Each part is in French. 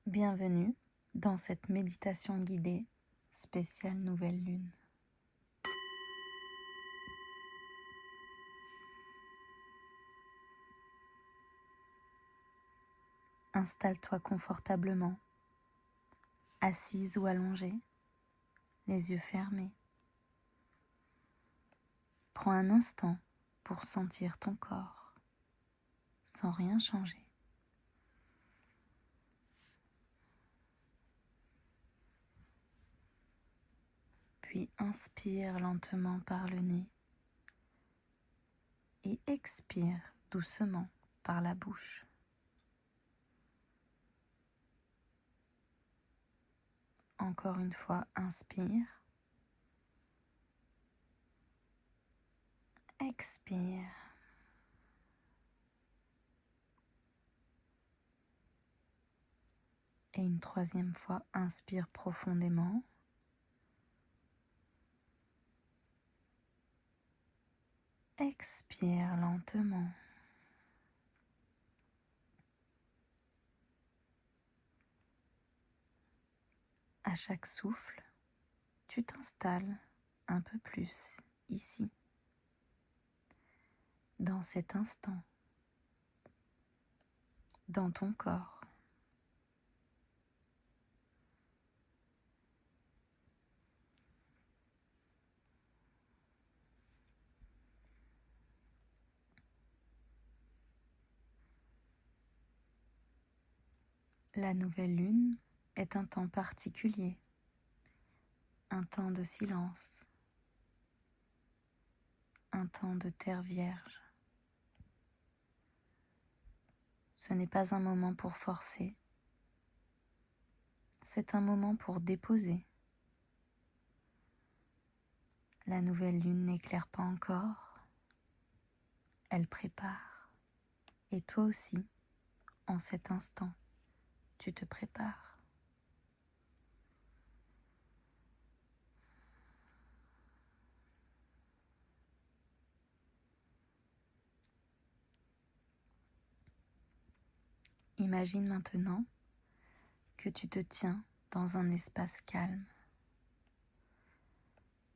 Bienvenue dans cette méditation guidée spéciale nouvelle lune. Installe-toi confortablement, assise ou allongée, les yeux fermés. Prends un instant pour sentir ton corps, sans rien changer. Puis inspire lentement par le nez et expire doucement par la bouche. Encore une fois, inspire. Expire. Et une troisième fois, inspire profondément. Expire lentement. À chaque souffle, tu t'installes un peu plus ici, dans cet instant, dans ton corps. La nouvelle lune est un temps particulier, un temps de silence, un temps de terre vierge. Ce n'est pas un moment pour forcer, c'est un moment pour déposer. La nouvelle lune n'éclaire pas encore, elle prépare. Et toi aussi, en cet instant, tu te prépares. Imagine maintenant que tu te tiens dans un espace calme,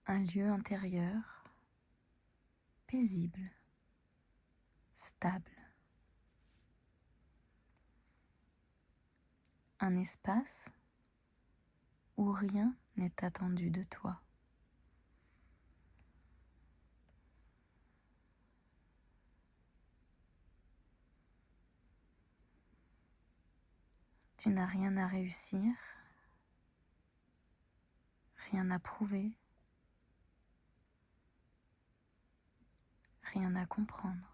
un lieu intérieur paisible, stable. Un espace où rien n'est attendu de toi. Tu n'as rien à réussir, rien à prouver, rien à comprendre.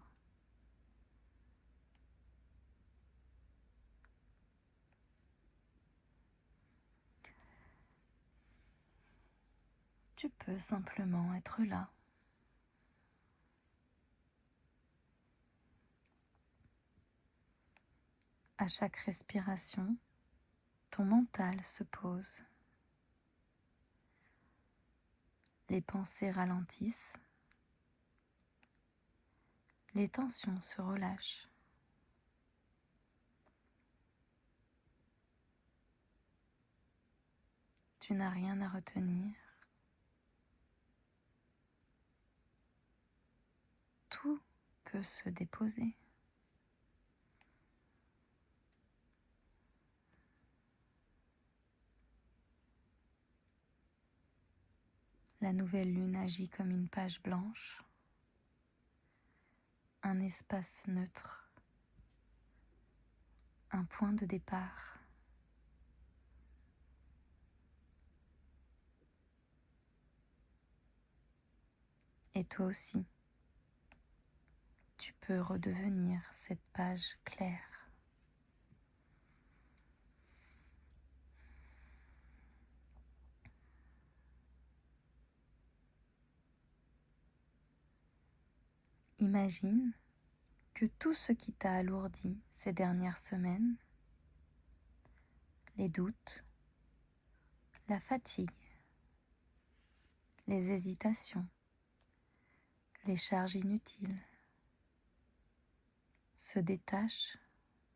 Tu peux simplement être là. À chaque respiration, ton mental se pose. Les pensées ralentissent, les tensions se relâchent. Tu n'as rien à retenir. Tout peut se déposer. La nouvelle lune agit comme une page blanche, un espace neutre, un point de départ. Et toi aussi, tu peux redevenir cette page claire. Imagine que tout ce qui t'a alourdi ces dernières semaines, les doutes, la fatigue, les hésitations, les charges inutiles, se détache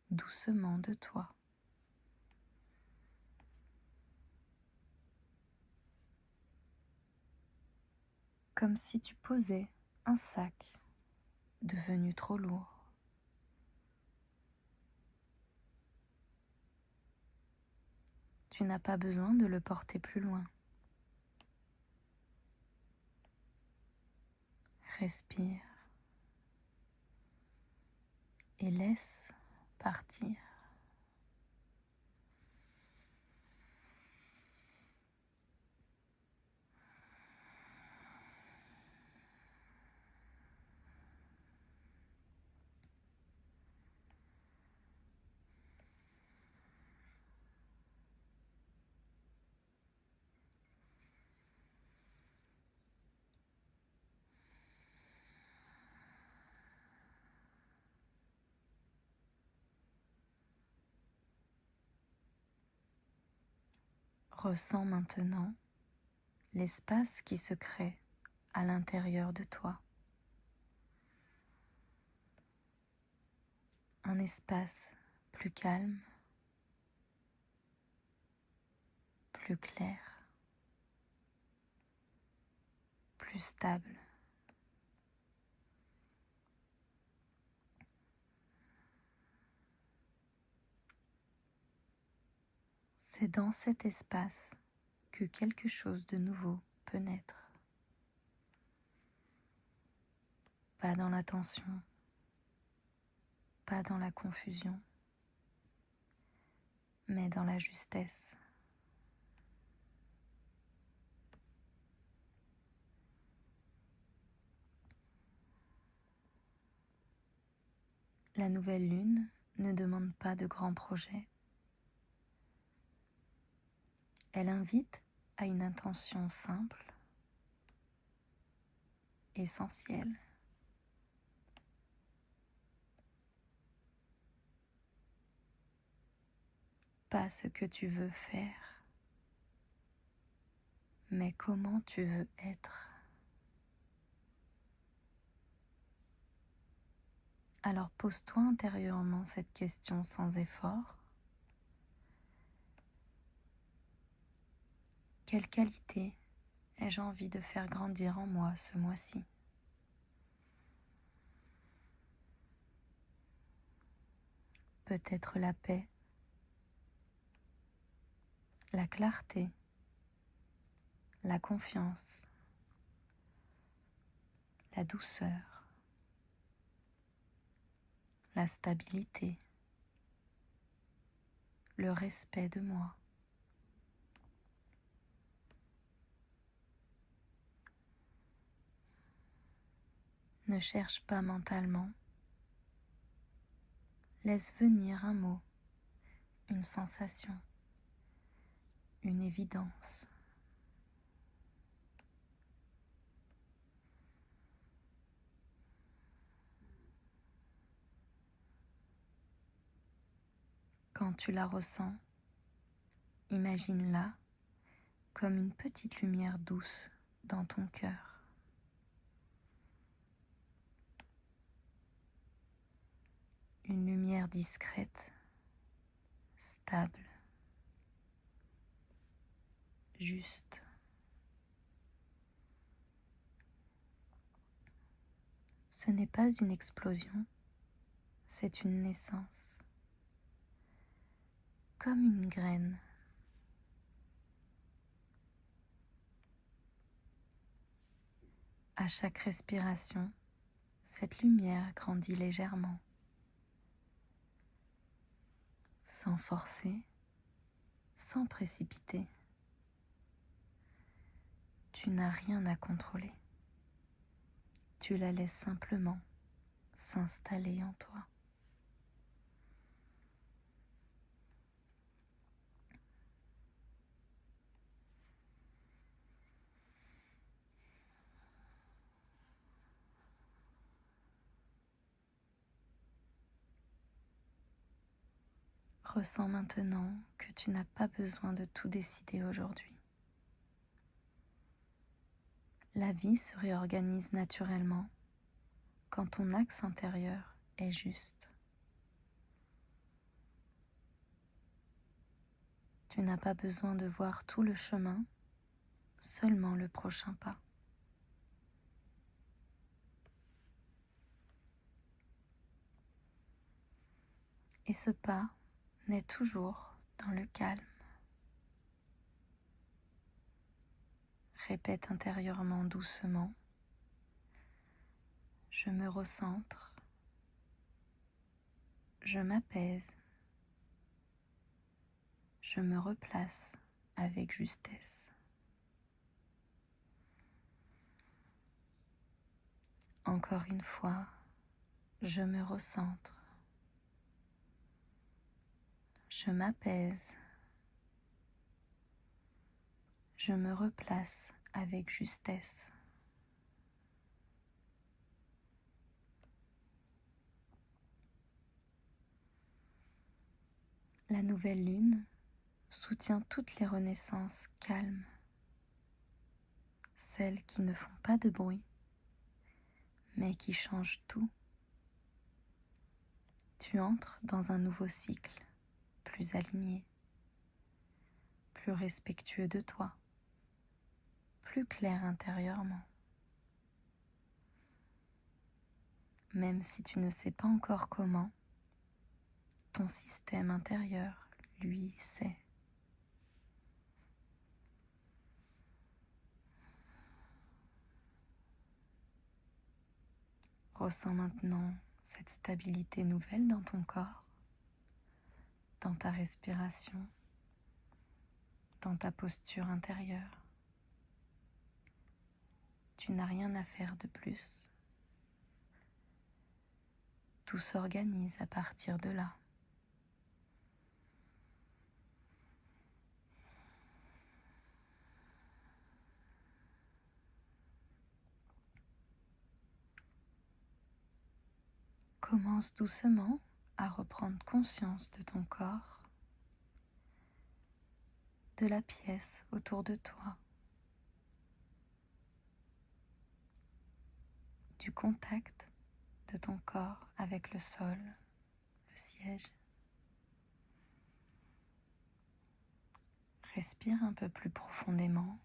doucement de toi. comme si tu posais un sac devenu trop lourd. Tu n'as pas besoin de le porter plus loin. Respire et laisse partir. Ressens maintenant l'espace qui se crée à l'intérieur de toi. Un espace plus calme, plus clair, plus stable. C'est dans cet espace que quelque chose de nouveau peut naître. Pas dans la tension, pas dans la confusion, mais dans la justesse. La nouvelle lune ne demande pas de grands projets. Elle invite à une intention simple, essentielle. Pas ce que tu veux faire, mais comment tu veux être. Alors pose-toi intérieurement cette question sans effort. Quelle qualité ai-je envie de faire grandir en moi ce mois-ci ? Peut-être la paix, la clarté, la confiance, la douceur, la stabilité, le respect de moi. Ne cherche pas mentalement. Laisse venir un mot, une sensation, une évidence. Quand tu la ressens, imagine-la comme une petite lumière douce dans ton cœur. Une lumière discrète, stable, juste. Ce n'est pas une explosion, c'est une naissance, comme une graine. À chaque respiration, cette lumière grandit légèrement, sans forcer, sans précipiter. Tu n'as rien à contrôler. Tu la laisses simplement s'installer en toi. Ressens maintenant que tu n'as pas besoin de tout décider aujourd'hui. La vie se réorganise naturellement quand ton axe intérieur est juste. Tu n'as pas besoin de voir tout le chemin, seulement le prochain pas. Et ce pas naît toujours dans le calme. Répète intérieurement doucement. Je me recentre. Je m'apaise. Je me replace avec justesse. Encore une fois, je me recentre. Je m'apaise. Je me replace avec justesse. La nouvelle lune soutient toutes les renaissances calmes, celles qui ne font pas de bruit, mais qui changent tout. Tu entres dans un nouveau cycle, plus aligné, plus respectueux de toi, plus clair intérieurement. Même si tu ne sais pas encore comment, ton système intérieur, lui, sait. Ressens maintenant cette stabilité nouvelle dans ton corps, dans ta respiration, dans ta posture intérieure. Tu n'as rien à faire de plus. Tout s'organise à partir de là. Commence doucement à reprendre conscience de ton corps, de la pièce autour de toi, du contact de ton corps avec le sol, le siège. Respire un peu plus profondément.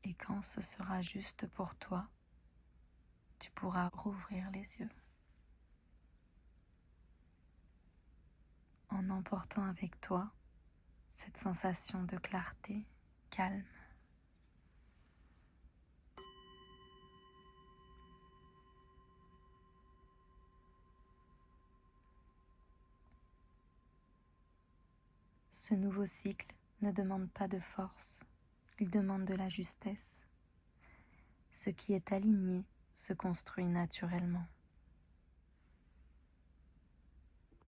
Et quand ce sera juste pour toi, tu pourras rouvrir les yeux en emportant avec toi cette sensation de clarté, calme. Ce nouveau cycle ne demande pas de force, il demande de la justesse. Ce qui est aligné se construit naturellement.